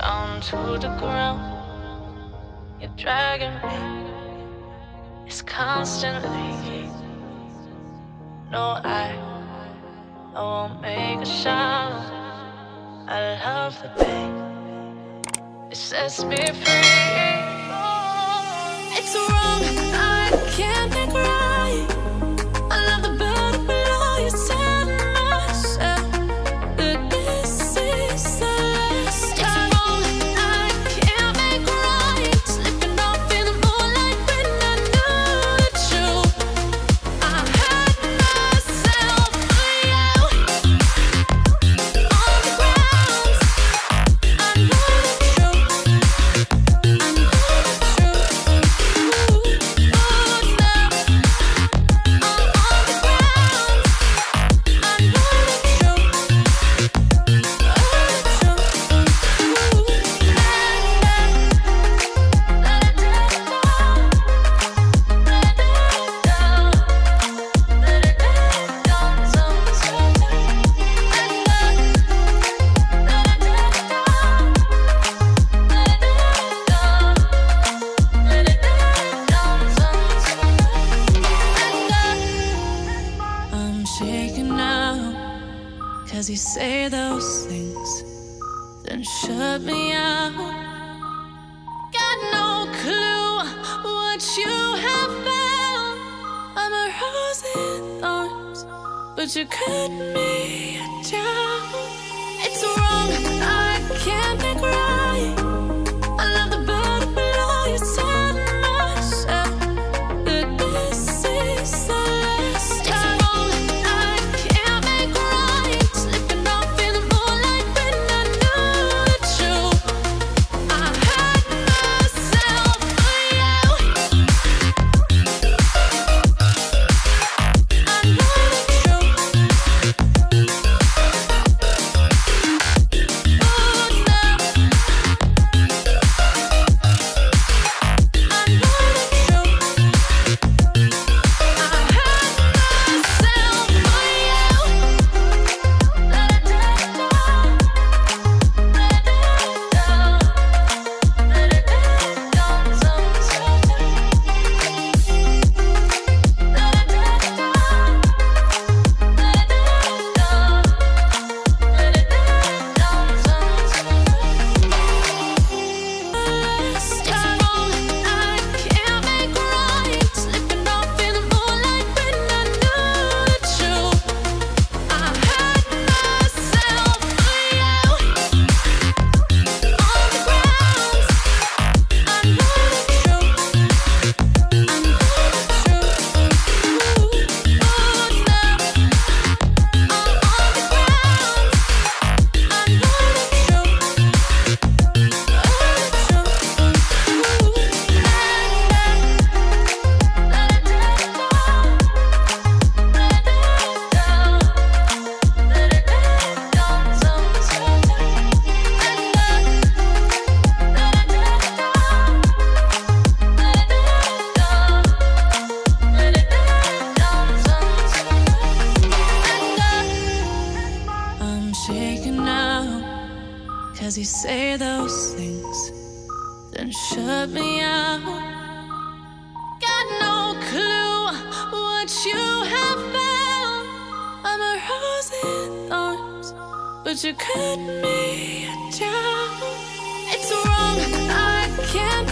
down to the ground. You're dragging me, it's constantly. No, I won't make a sound. I love the pain, it sets me free. It's wrong, I can't think right. I love the bird below you said myself that this is the last time. It's wrong, I can't make right. Slipping off in the moonlight when I knew the truth. I had myself for you. On the ground, I know the truth. I know the truth. Ooh, now I'm on the ground. I know the truth. I'm shaking now, 'cause you say those things, then shut me out. Got no clue what you have found. I'm a rose in thorns, but you cut me down. It's wrong, I can't think right. I love the bird below you said myself that this is the last time. It's wrong, I can't make right. Slipping off in the moonlight when I knew the truth. I had myself for you. I know the truth. Ooh, now I know the I'm shaking now, 'cause you say those things, then shut me out. Got no clue what you have found. I'm a rose in thorns, but you cut me down. It's wrong, I can't